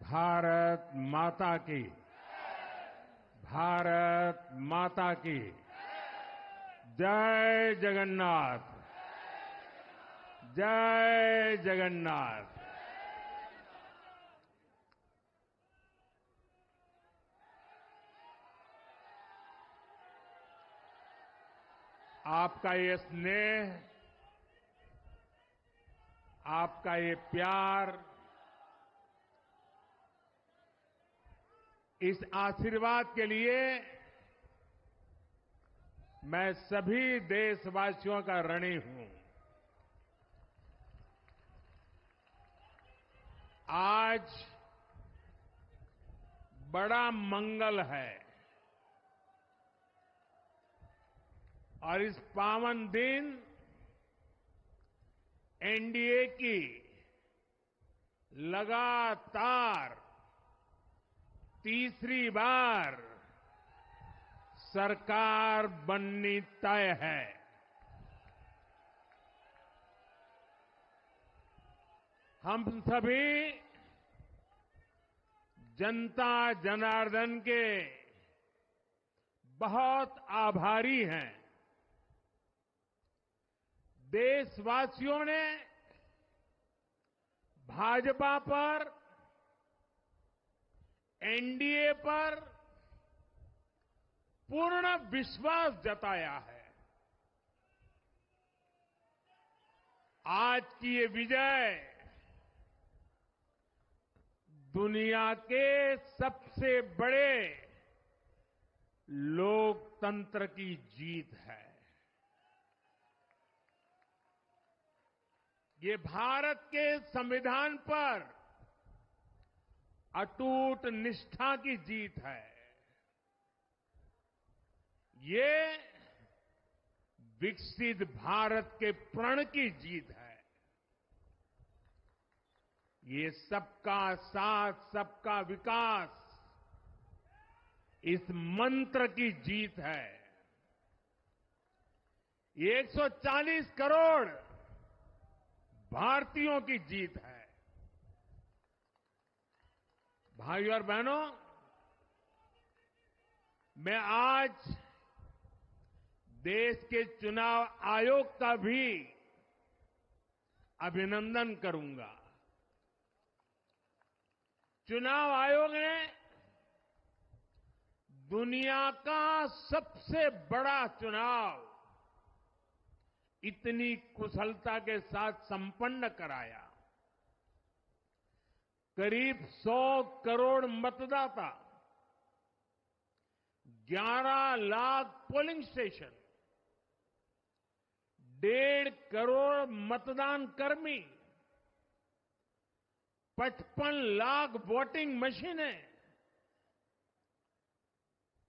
भारत माता की। भारत माता की। जय जगन्नाथ। जय जगन्नाथ। आपका ये स्नेह, आपका ये प्यार, इस आशीर्वाद के लिए मैं सभी देशवासियों का ऋणी हूं। आज बड़ा मंगल है और इस पावन दिन एनडीए की लगातार तीसरी बार सरकार बननी तय है। हम सभी जनता जनार्दन के बहुत आभारी हैं। देशवासियों ने भाजपा पर, एनडीए पर पूर्ण विश्वास जताया है। आज की ये विजय दुनिया के सबसे बड़े लोकतंत्र की जीत है। ये भारत के संविधान पर अटूट निष्ठा की जीत है। ये विकसित भारत के प्रण की जीत है। ये सबका साथ, सबका विकास, इस मंत्र की जीत है। ये 140 करोड़ भारतीयों की जीत है। भाइयों और बहनों, मैं आज देश के चुनाव आयोग का भी अभिनंदन करूंगा। चुनाव आयोग ने दुनिया का सबसे बड़ा चुनाव इतनी कुशलता के साथ संपन्न कराया। करीब 100 करोड़ मतदाता, 11 लाख पोलिंग स्टेशन, 1.5 करोड़ मतदान कर्मी, 55 लाख वोटिंग मशीनें,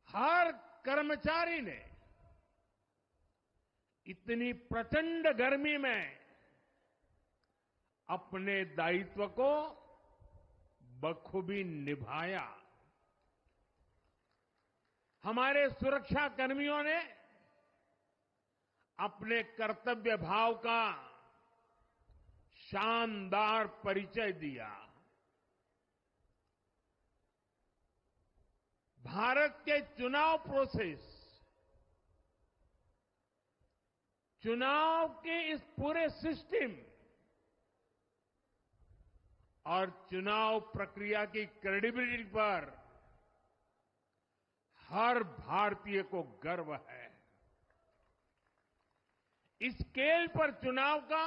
हर कर्मचारी ने इतनी प्रचंड गर्मी में अपने दायित्व को बखूबी निभाया। हमारे सुरक्षा कर्मियों ने अपने कर्तव्य भाव का शानदार परिचय दिया। भारत के चुनाव प्रोसेस, चुनाव के इस पूरे सिस्टम और चुनाव प्रक्रिया की क्रेडिबिलिटी पर हर भारतीय को गर्व है। इस स्केल पर चुनाव का,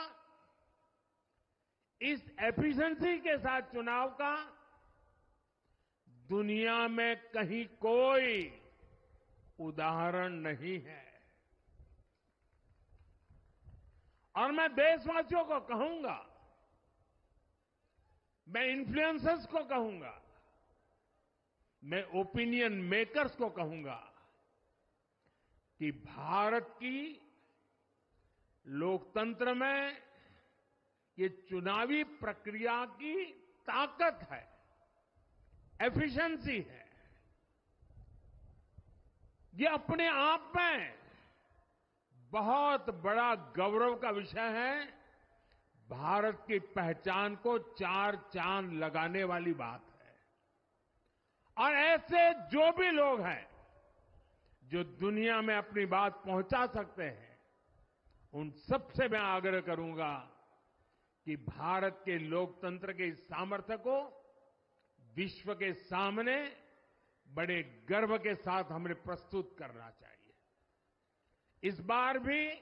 इस एफिशिएंसी के साथ चुनाव का दुनिया में कहीं कोई उदाहरण नहीं है। और मैं देशवासियों को कहूंगा, मैं इन्फ्लुएंसर्स को कहूंगा, मैं ओपिनियन मेकर्स को कहूंगा कि भारत की लोकतंत्र में ये चुनावी प्रक्रिया की ताकत है, एफिशिएंसी है। ये अपने आप में बहुत बड़ा गौरव का विषय है। भारत की पहचान को 4 चांद लगाने वाली बात है। और ऐसे जो भी लोग हैं जो दुनिया में अपनी बात पहुंचा सकते हैं, उन सबसे मैं आग्रह करूंगा कि भारत के लोकतंत्र के इस सामर्थ्य को विश्व के सामने बड़े गर्व के साथ हमें प्रस्तुत करना चाहिए। इस बार भी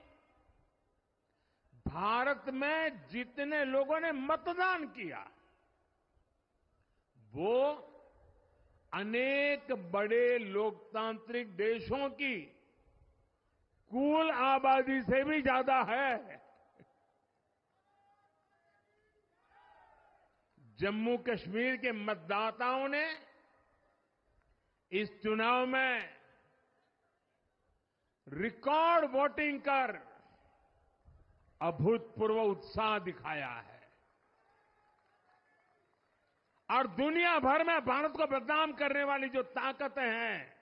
भारत में जितने लोगों ने मतदान किया, वो अनेक बड़े लोकतांत्रिक देशों की कुल आबादी से भी ज्यादा है। जम्मू कश्मीर के मतदाताओं ने इस चुनाव में रिकॉर्ड वोटिंग कर अभूतपूर्व उत्साह दिखाया है और दुनिया भर में भारत को बदनाम करने वाली जो ताकतें हैं,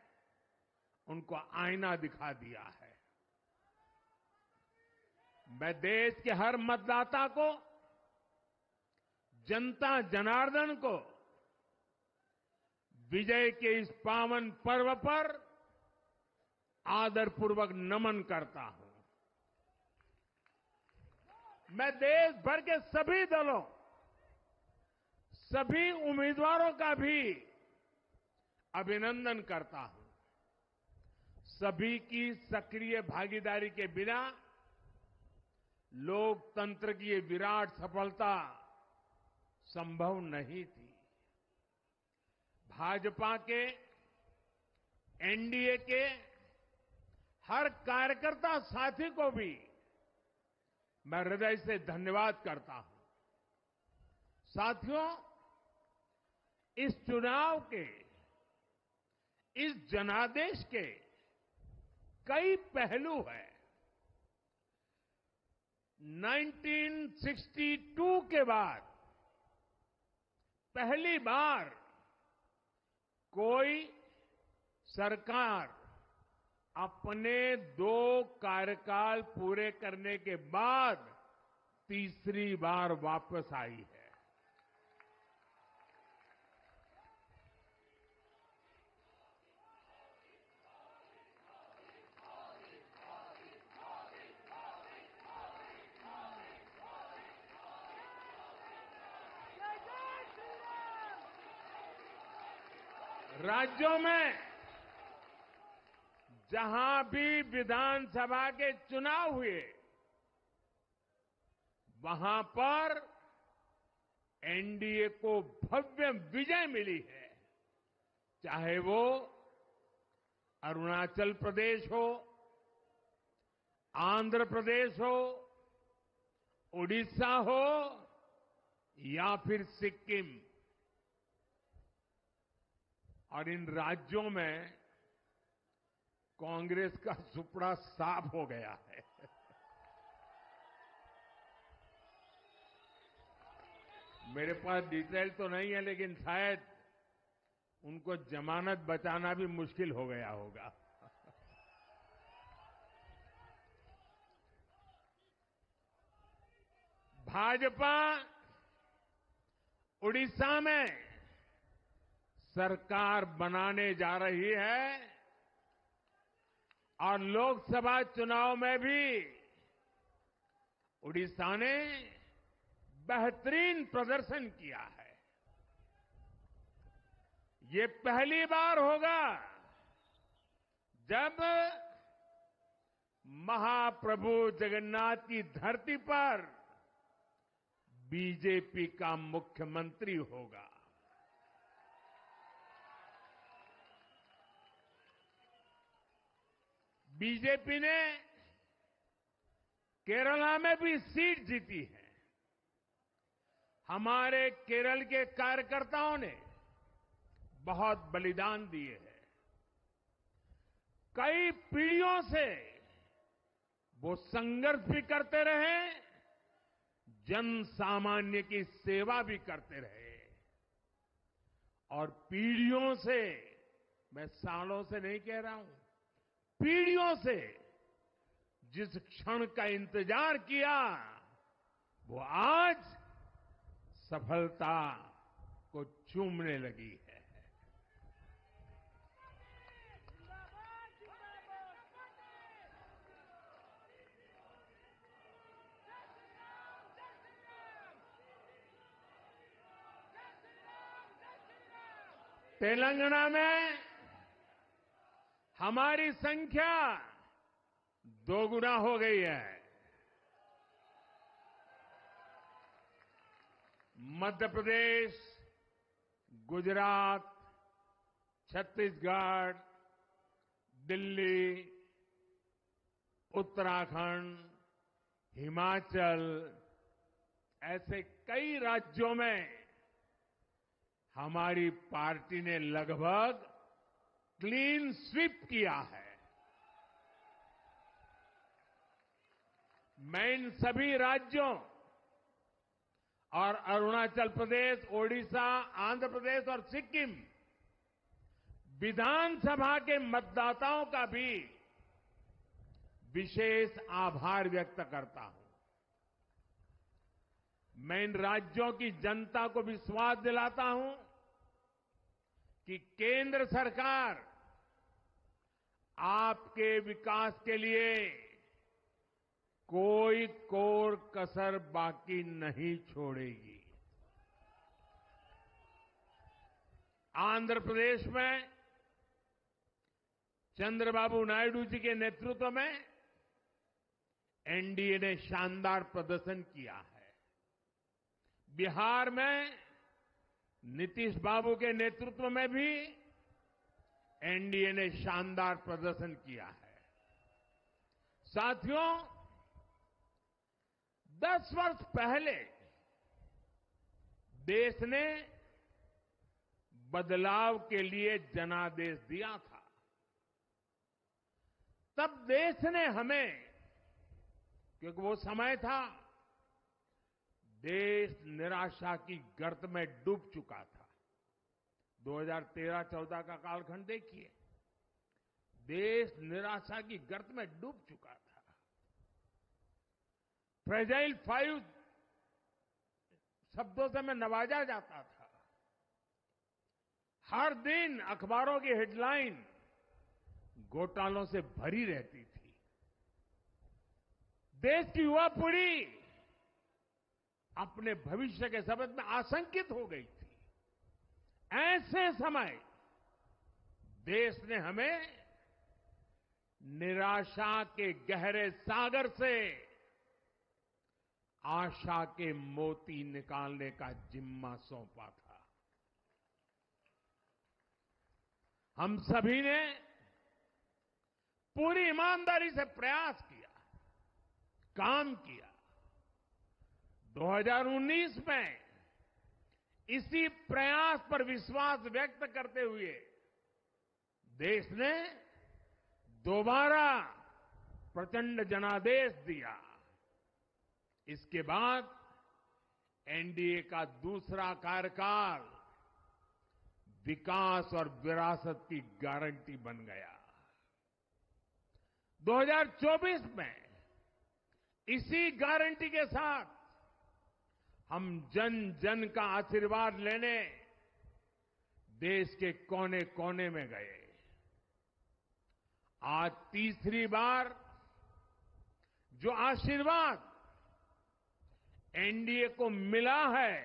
उनको आईना दिखा दिया है। मैं देश के हर मतदाता को, जनता जनार्दन को विजय के इस पावन पर्व पर आदरपूर्वक नमन करता हूं। मैं देश भर के सभी दलों, सभी उम्मीदवारों का भी अभिनंदन करता हूं। सभी की सक्रिय भागीदारी के बिना लोकतंत्र की ये विराट सफलता संभव नहीं थी। भाजपा के, एनडीए के हर कार्यकर्ता साथी को भी मैं हृदय से धन्यवाद करता हूं। साथियों, इस चुनाव के, इस जनादेश के कई पहलू हैं। 1962 के बाद पहली बार कोई सरकार अपने 2 कार्यकाल पूरे करने के बाद तीसरी बार वापस आई है। राज्यों में जहां भी विधानसभा के चुनाव हुए, वहां पर एनडीए को भव्य विजय मिली है। चाहे वो अरुणाचल प्रदेश हो, आंध्र प्रदेश हो, उड़ीसा हो या फिर सिक्किम। और इन राज्यों में कांग्रेस का सुपड़ा साफ हो गया है। मेरे पास डिटेल तो नहीं है, लेकिन शायद उनको जमानत बचाना भी मुश्किल हो गया होगा। भाजपा उड़ीसा में सरकार बनाने जा रही है और लोकसभा चुनाव में भी उड़ीसा ने बेहतरीन प्रदर्शन किया है। ये पहली बार होगा जब महाप्रभु जगन्नाथ की धरती पर बीजेपी का मुख्यमंत्री होगा। बीजेपी ने केरला में भी सीट जीती है। हमारे केरल के कार्यकर्ताओं ने बहुत बलिदान दिए हैं। कई पीढ़ियों से वो संघर्ष भी करते रहे, जन सामान्य की सेवा भी करते रहे और पीढ़ियों से, मैं सालों से नहीं कह रहा हूं, पीढ़ियों से जिस क्षण का इंतजार किया, वो आज सफलता को चूमने लगी है। तेलंगाना में हमारी संख्या दोगुना हो गई है। मध्य प्रदेश, गुजरात, छत्तीसगढ़, दिल्ली, उत्तराखंड, हिमाचल ऐसे कई राज्यों में हमारी पार्टी ने लगभग क्लीन स्वीप किया है। मैं इन सभी राज्यों और अरुणाचल प्रदेश, ओडिशा, आंध्र प्रदेश और सिक्किम विधानसभा के मतदाताओं का भी विशेष आभार व्यक्त करता हूं। मैं इन राज्यों की जनता को विश्वास दिलाता हूं कि केंद्र सरकार आपके विकास के लिए कोई कोर कसर बाकी नहीं छोड़ेगी। आंध्र प्रदेश में चंद्रबाबू नायडू जी के नेतृत्व में एनडीए ने शानदार प्रदर्शन किया है। बिहार में नीतीश बाबू के नेतृत्व में भी एनडीए ने शानदार प्रदर्शन किया है। साथियों, 10 वर्ष पहले देश ने बदलाव के लिए जनादेश दिया था। तब देश ने हमें, क्योंकि वो समय था देश निराशा की गर्त में डूब चुका था। 2013-14 का कालखंड देखिए, देश निराशा की गर्त में डूब चुका था। फ्रेजाइल 5 शब्दों से मैं नवाजा जाता था। हर दिन अखबारों की हेडलाइन घोटालों से भरी रहती थी। देश की युवा पीढ़ी अपने भविष्य के संबंध में आशंकित हो गई थी। ऐसे समय देश ने हमें निराशा के गहरे सागर से आशा के मोती निकालने का जिम्मा सौंपा था। हम सभी ने पूरी ईमानदारी से प्रयास किया, काम किया। 2019 में इसी प्रयास पर विश्वास व्यक्त करते हुए देश ने दोबारा प्रचंड जनादेश दिया। इसके बाद एनडीए का दूसरा कार्यकाल विकास और विरासत की गारंटी बन गया। 2024 में इसी गारंटी के साथ हम जन जन का आशीर्वाद लेने देश के कोने कोने में गए। आज तीसरी बार जो आशीर्वाद एनडीए को मिला है,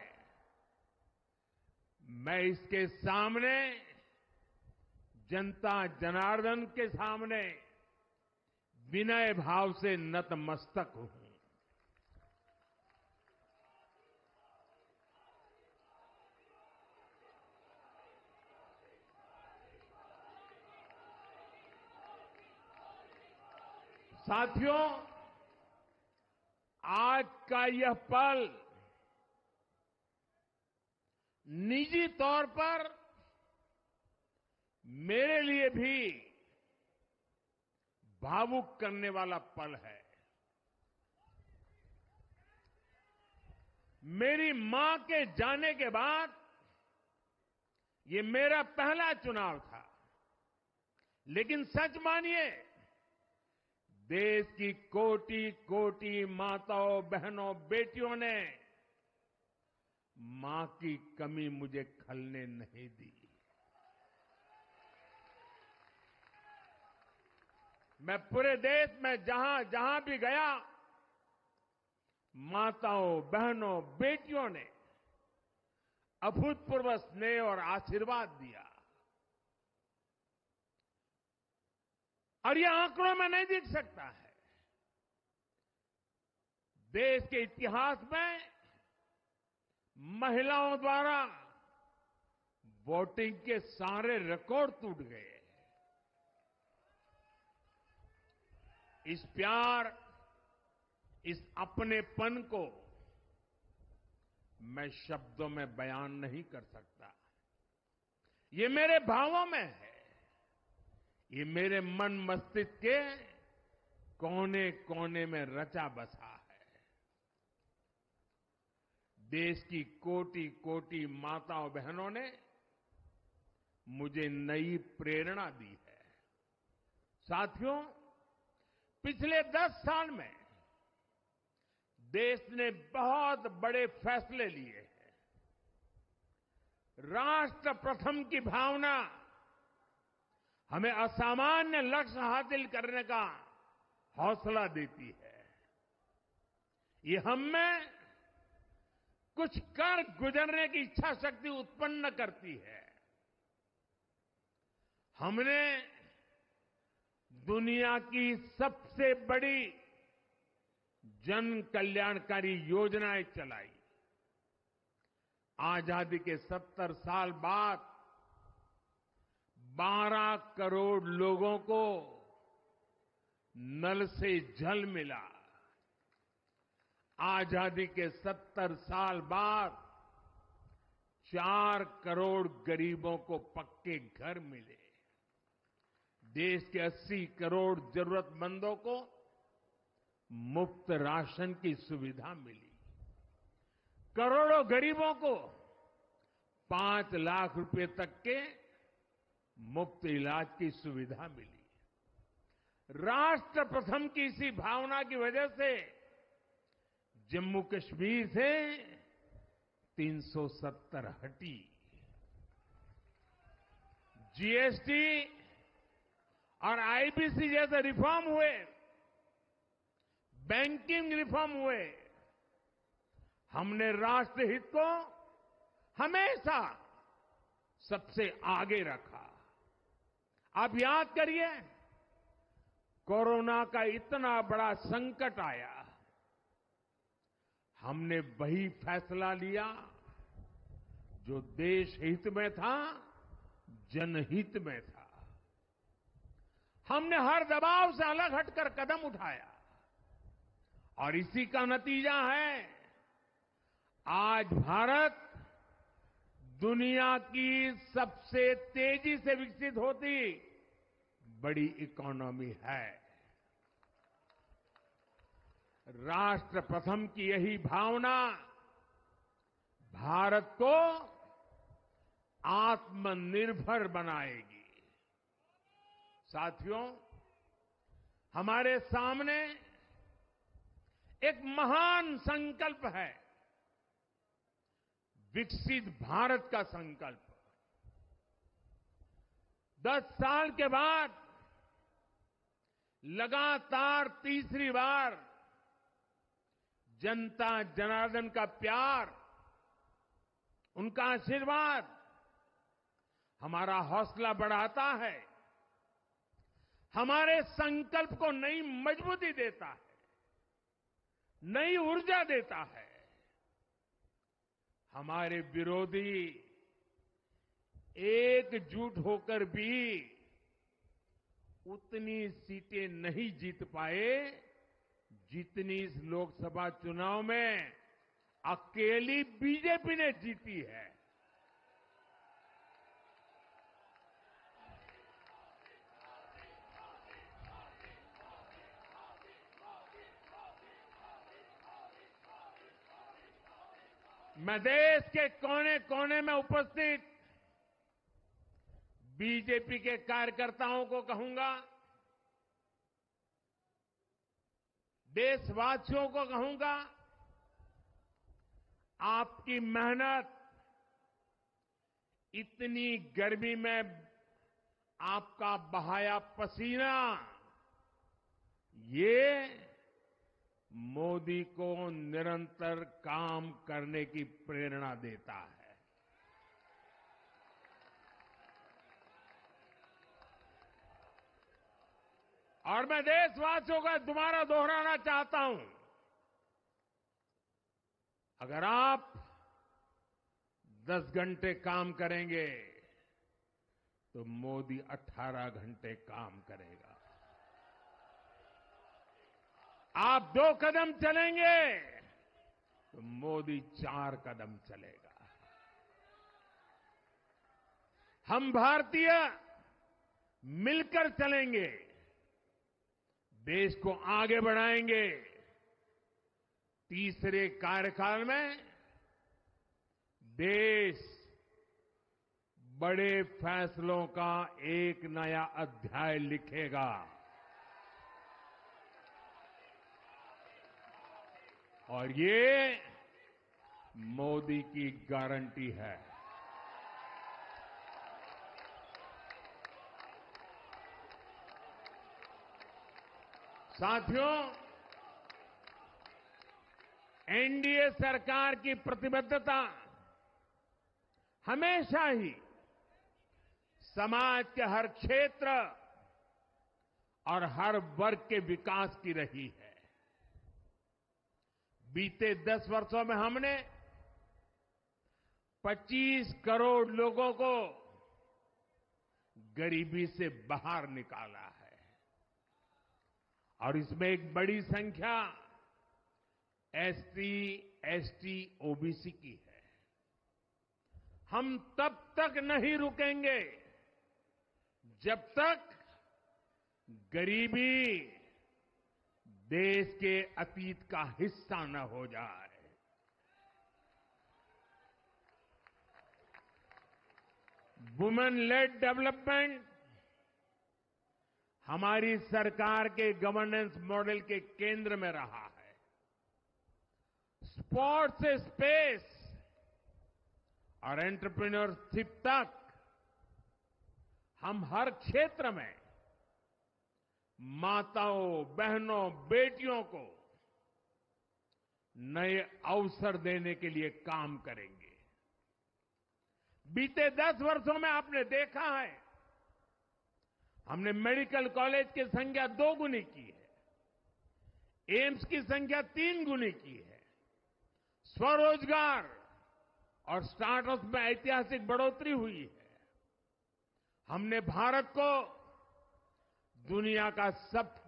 मैं इसके सामने, जनता जनार्दन के सामने विनय भाव से नतमस्तक हूं। साथियों, आज का यह पल निजी तौर पर मेरे लिए भी भावुक करने वाला पल है। मेरी मां के जाने के बाद ये मेरा पहला चुनाव था। लेकिन सच मानिए, देश की कोटि कोटि माताओं, बहनों, बेटियों ने मां की कमी मुझे खलने नहीं दी। मैं पूरे देश में जहां जहां भी गया, माताओं, बहनों, बेटियों ने अभूतपूर्व स्नेह और आशीर्वाद दिया। और ये आंकड़ों में नहीं दिख सकता है। देश के इतिहास में महिलाओं द्वारा वोटिंग के सारे रिकॉर्ड टूट गए। इस प्यार, इस अपनेपन को मैं शब्दों में बयान नहीं कर सकता। ये मेरे भावों में है। ये मेरे मन मस्तिष्क के कोने कोने में रचा बसा है। देश की कोटि कोटि माताओं बहनों ने मुझे नई प्रेरणा दी है। साथियों, पिछले 10 साल में देश ने बहुत बड़े फैसले लिए हैं। राष्ट्र प्रथम की भावना हमें असामान्य लक्ष्य हासिल करने का हौसला देती है। ये हम में कुछ कर गुजरने की इच्छा शक्ति उत्पन्न करती है। हमने दुनिया की सबसे बड़ी जन कल्याणकारी योजनाएं चलाई। आजादी के 70 साल बाद 12 करोड़ लोगों को नल से जल मिला। आजादी के 70 साल बाद 4 करोड़ गरीबों को पक्के घर मिले। देश के 80 करोड़ जरूरतमंदों को मुफ्त राशन की सुविधा मिली। करोड़ों गरीबों को 5 लाख रुपए तक के मुफ्त इलाज की सुविधा मिली। राष्ट्र प्रथम की इसी भावना की वजह से जम्मू कश्मीर से 370 हटी। जीएसटी और आईबीसी जैसे रिफॉर्म हुए, बैंकिंग रिफॉर्म हुए। हमने राष्ट्रहित को हमेशा सबसे आगे रखा। आप याद करिए, कोरोना का इतना बड़ा संकट आया, हमने वही फैसला लिया जो देश हित में था, जनहित में था। हमने हर दबाव से अलग हटकर कदम उठाया और इसी का नतीजा है आज भारत दुनिया की सबसे तेजी से विकसित होती बड़ी इकोनॉमी है। राष्ट्र प्रथम की यही भावना भारत को आत्मनिर्भर बनाएगी। साथियों, हमारे सामने एक महान संकल्प है, विकसित भारत का संकल्प। 10 साल के बाद लगातार तीसरी बार जनता जनार्दन का प्यार, उनका आशीर्वाद हमारा हौसला बढ़ाता है, हमारे संकल्प को नई मजबूती देता है, नई ऊर्जा देता है। हमारे विरोधी एकजुट होकर भी उतनी सीटें नहीं जीत पाए जितनी इस लोकसभा चुनाव में अकेली बीजेपी ने जीती है। मैं देश के कोने कोने में उपस्थित बीजेपी के कार्यकर्ताओं को कहूंगा, देशवासियों को कहूंगा, आपकी मेहनत, इतनी गर्मी में आपका बहाया पसीना, ये मोदी को निरंतर काम करने की प्रेरणा देता है। और मैं देशवासियों का दोबारा दोहराना चाहता हूं, अगर आप 10 घंटे काम करेंगे तो मोदी 18 घंटे काम करेगा। आप 2 कदम चलेंगे तो मोदी 4 कदम चलेगा। हम भारतीय मिलकर चलेंगे, देश को आगे बढ़ाएंगे। तीसरे कार्यकाल में देश बड़े फैसलों का एक नया अध्याय लिखेगा। और ये मोदी की गारंटी है। साथियों, एनडीए सरकार की प्रतिबद्धता हमेशा ही समाज के हर क्षेत्र और हर वर्ग के विकास की रही है। बीते 10 वर्षों में हमने 25 करोड़ लोगों को गरीबी से बाहर निकाला है और इसमें एक बड़ी संख्या एसटी, एसटी, ओबीसी की है। हम तब तक नहीं रुकेंगे जब तक गरीबी देश के अतीत का हिस्सा न हो जाए। वुमेन लेड डेवलपमेंट हमारी सरकार के गवर्नेंस मॉडल के केंद्र में रहा है। स्पोर्ट्स से स्पेस और एंटरप्रेन्योरशिप तक हम हर क्षेत्र में माताओं, बहनों, बेटियों को नए अवसर देने के लिए काम करेंगे। बीते 10 वर्षों में आपने देखा है, हमने मेडिकल कॉलेज की संख्या 2 गुनी की है, एम्स की संख्या 3 गुनी की है, स्वरोजगार और स्टार्टअप में ऐतिहासिक बढ़ोतरी हुई है। हमने भारत को दुनिया का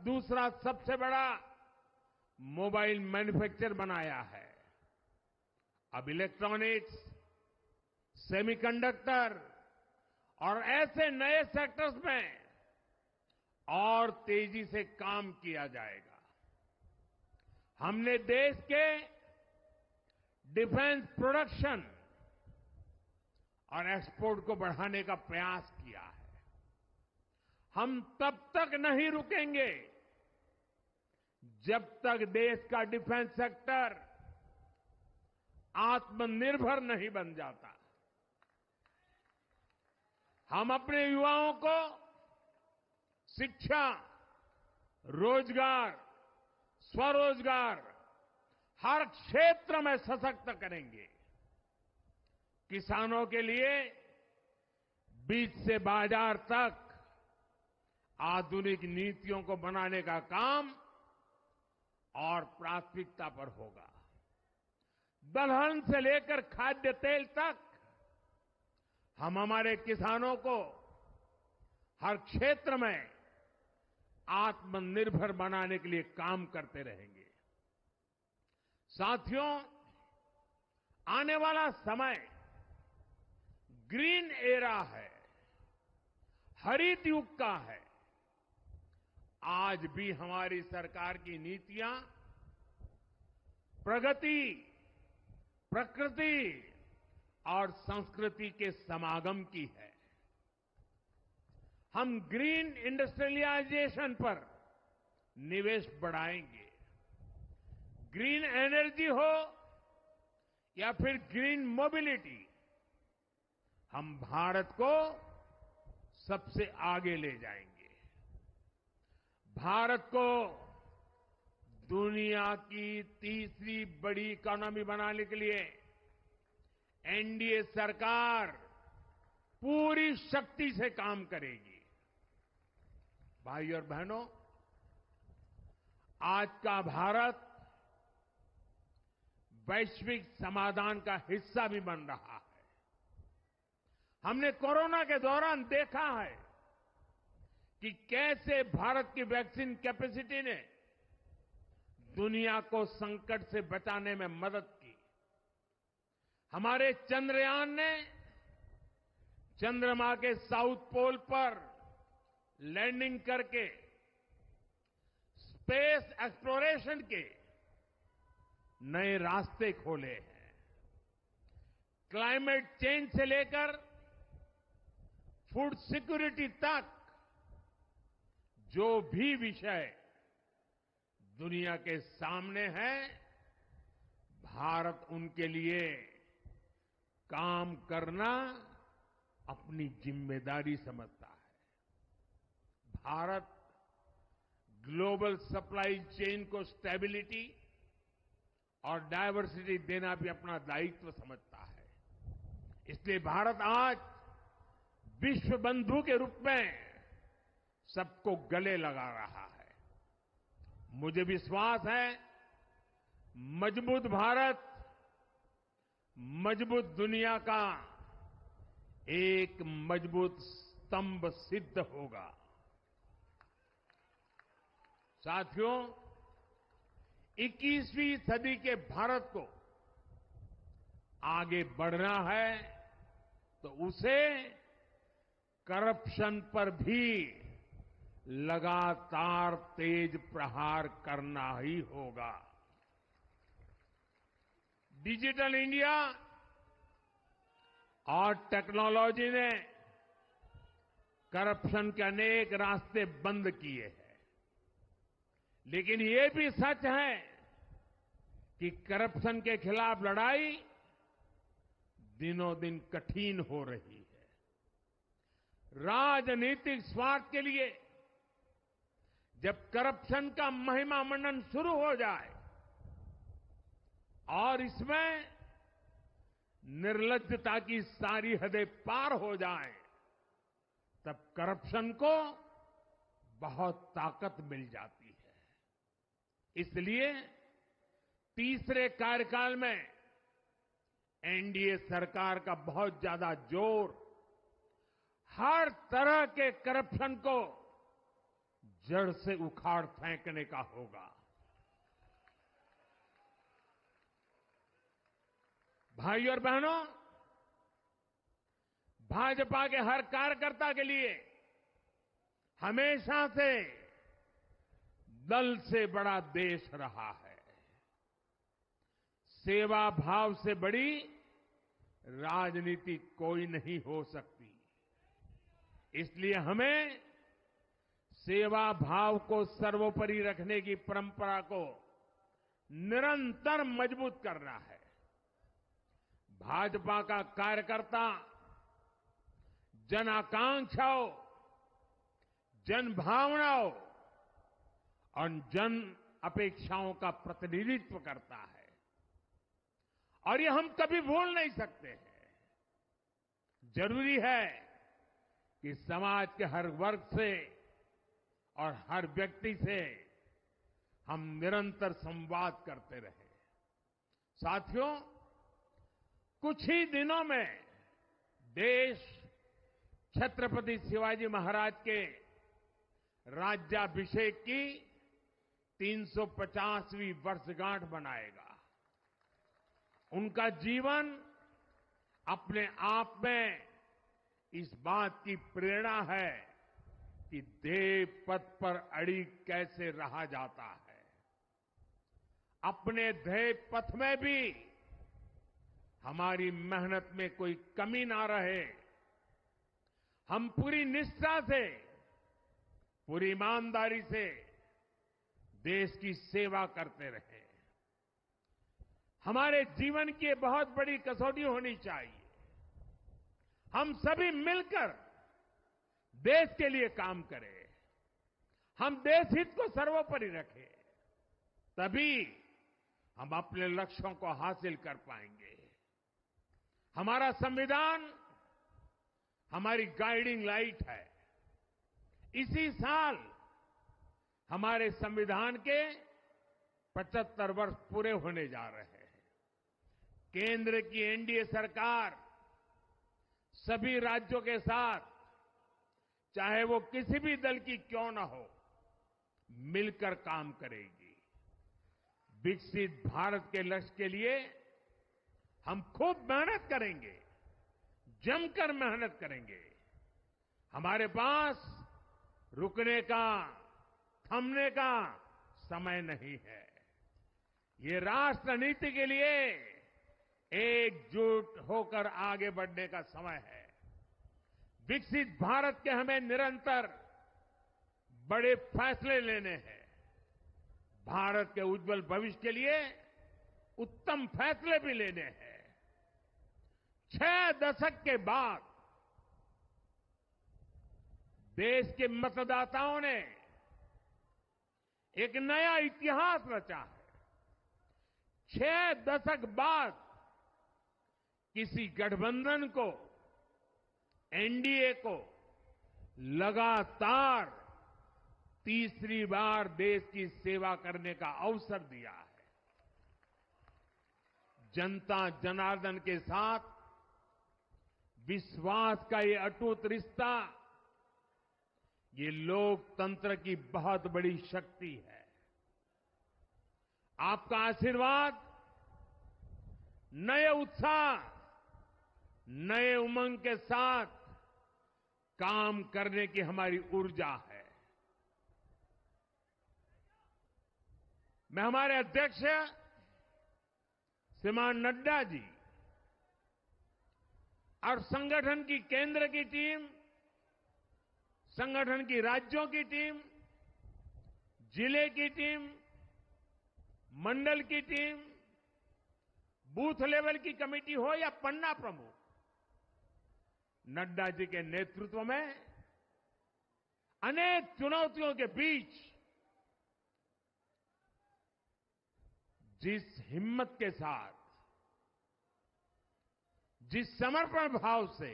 दूसरा सबसे बड़ा मोबाइल मैन्युफैक्चरर बनाया है। अब इलेक्ट्रॉनिक्स, सेमीकंडक्टर और ऐसे नए सेक्टर्स में और तेजी से काम किया जाएगा। हमने देश के डिफेंस प्रोडक्शन और एक्सपोर्ट को बढ़ाने का प्रयास किया है। हम तब तक नहीं रुकेंगे जब तक देश का डिफेंस सेक्टर आत्मनिर्भर नहीं बन जाता। हम अपने युवाओं को शिक्षा, रोजगार, स्वरोजगार हर क्षेत्र में सशक्त करेंगे। किसानों के लिए बीज से बाजार तक आधुनिक नीतियों को बनाने का काम और प्राथमिकता पर होगा। दलहन से लेकर खाद्य तेल तक हम हमारे किसानों को हर क्षेत्र में आत्मनिर्भर बनाने के लिए काम करते रहेंगे। साथियों, आने वाला समय ग्रीन एरा है, हरित युग का है। आज भी हमारी सरकार की नीतियां प्रगति, प्रकृति और संस्कृति के समागम की है। हम ग्रीन इंडस्ट्रियलाइजेशन पर निवेश बढ़ाएंगे। ग्रीन एनर्जी हो या फिर ग्रीन मोबिलिटी, हम भारत को सबसे आगे ले जाएंगे। भारत को दुनिया की तीसरी बड़ी इकोनॉमी बनाने के लिए एनडीए सरकार पूरी शक्ति से काम करेगी। भाई और बहनों, आज का भारत वैश्विक समाधान का हिस्सा भी बन रहा है। हमने कोरोना के दौरान देखा है कि कैसे भारत की वैक्सीन कैपेसिटी ने दुनिया को संकट से बचाने में मदद की। हमारे चंद्रयान ने चंद्रमा के साउथ पोल पर लैंडिंग करके स्पेस एक्सप्लोरेशन के नए रास्ते खोले हैं। क्लाइमेट चेंज से लेकर फूड सिक्योरिटी तक जो भी विषय दुनिया के सामने है, भारत उनके लिए काम करना अपनी जिम्मेदारी समझता है। भारत ग्लोबल सप्लाई चेन को स्टेबिलिटी और डायवर्सिटी देना भी अपना दायित्व समझता है। इसलिए भारत आज विश्व बंधु के रूप में सबको गले लगा रहा है। मुझे विश्वास है मजबूत भारत मजबूत दुनिया का एक मजबूत स्तंभ सिद्ध होगा। साथियों, 21वीं सदी के भारत को आगे बढ़ना है तो उसे करप्शन पर भी लगातार तेज प्रहार करना ही होगा। डिजिटल इंडिया और टेक्नोलॉजी ने करप्शन के अनेक रास्ते बंद किए हैं, लेकिन ये भी सच है कि करप्शन के खिलाफ लड़ाई दिनों दिन कठिन हो रही है। राजनीतिक स्वार्थ के लिए जब करप्शन का महिमा मंडन शुरू हो जाए और इसमें निर्लज्जता की सारी हदें पार हो जाए, तब करप्शन को बहुत ताकत मिल जाती है। इसलिए तीसरे कार्यकाल में एनडीए सरकार का बहुत ज्यादा जोर हर तरह के करप्शन को जड़ से उखाड़ फेंकने का होगा। भाइयों और बहनों, भाजपा के हर कार्यकर्ता के लिए हमेशा से दल से बड़ा देश रहा है। सेवा भाव से बड़ी राजनीति कोई नहीं हो सकती। इसलिए हमें सेवा भाव को सर्वोपरि रखने की परंपरा को निरंतर मजबूत करना है। भाजपा का कार्यकर्ता जन आकांक्षाओं, जन भावनाओं और जन अपेक्षाओं का प्रतिनिधित्व करता है और ये हम कभी भूल नहीं सकते हैं। जरूरी है कि समाज के हर वर्ग से और हर व्यक्ति से हम निरंतर संवाद करते रहें। साथियों, कुछ ही दिनों में देश छत्रपति शिवाजी महाराज के राज्याभिषेक की 350वीं वर्षगांठ मनाएगा। उनका जीवन अपने आप में इस बात की प्रेरणा है कि ध्येय पथ पर अड़ी कैसे रहा जाता है। अपने ध्येय पथ में भी हमारी मेहनत में कोई कमी ना रहे। हम पूरी निष्ठा से, पूरी ईमानदारी से देश की सेवा करते रहे। हमारे जीवन की बहुत बड़ी कसौटी होनी चाहिए। हम सभी मिलकर देश के लिए काम करें। हम देश हित को सर्वोपरि रखें, तभी हम अपने लक्ष्यों को हासिल कर पाएंगे। हमारा संविधान हमारी गाइडिंग लाइट है। इसी साल हमारे संविधान के 75 वर्ष पूरे होने जा रहे हैं। केंद्र की एनडीए सरकार सभी राज्यों के साथ, चाहे वो किसी भी दल की क्यों न हो, मिलकर काम करेगी। विकसित भारत के लक्ष्य के लिए हम खूब मेहनत करेंगे, जमकर मेहनत करेंगे। हमारे पास रुकने का, थमने का समय नहीं है। ये राष्ट्र नीति के लिए एकजुट होकर आगे बढ़ने का समय है। विकसित भारत के हमें निरंतर बड़े फैसले लेने हैं। भारत के उज्जवल भविष्य के लिए उत्तम फैसले भी लेने हैं। 6 दशक के बाद देश के मतदाताओं ने एक नया इतिहास रचा है। 6 दशक बाद किसी गठबंधन को, एनडीए को लगातार तीसरी बार देश की सेवा करने का अवसर दिया है। जनता जनार्दन के साथ विश्वास का ये अटूट रिश्ता, ये लोकतंत्र की बहुत बड़ी शक्ति है। आपका आशीर्वाद नए उत्साह, नए उमंग के साथ काम करने की हमारी ऊर्जा है। मैं हमारे अध्यक्ष श्रीमान नड्डा जी और संगठन की केंद्र की टीम, संगठन की राज्यों की टीम, जिले की टीम, मंडल की टीम, बूथ लेवल की कमेटी हो या पन्ना प्रमुख, नड्डा जी के नेतृत्व में अनेक चुनौतियों के बीच जिस हिम्मत के साथ, जिस समर्पण भाव से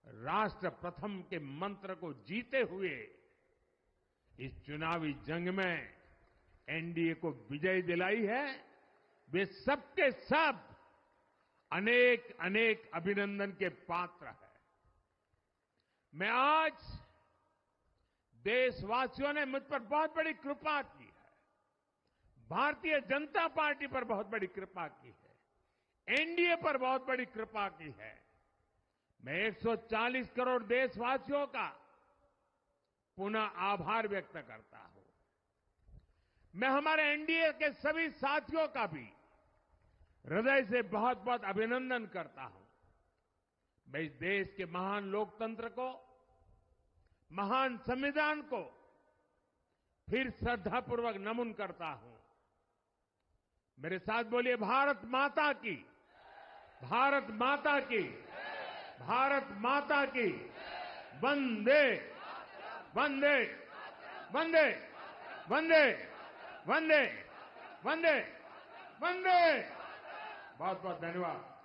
राष्ट्र प्रथम के मंत्र को जीते हुए इस चुनावी जंग में एनडीए को विजय दिलाई है, वे सबके सब अनेक अनेक अभिनंदन के पात्र हैं। मैं आज देशवासियों ने मुझ पर बहुत बड़ी कृपा की है, भारतीय जनता पार्टी पर बहुत बड़ी कृपा की है, एनडीए पर बहुत बड़ी कृपा की है। मैं 140 करोड़ देशवासियों का पुनः आभार व्यक्त करता हूं। मैं हमारे एनडीए के सभी साथियों का भी हृदय से बहुत बहुत अभिनंदन करता हूं। मैं इस देश के महान लोकतंत्र को, महान संविधान को फिर श्रद्धापूर्वक नमन करता हूं। मेरे साथ बोलिए, भारत माता की, भारत माता की, भारत माता की, वंदे वंदे वंदे वंदे वंदे वंदे वंदे। बहुत बहुत धन्यवाद।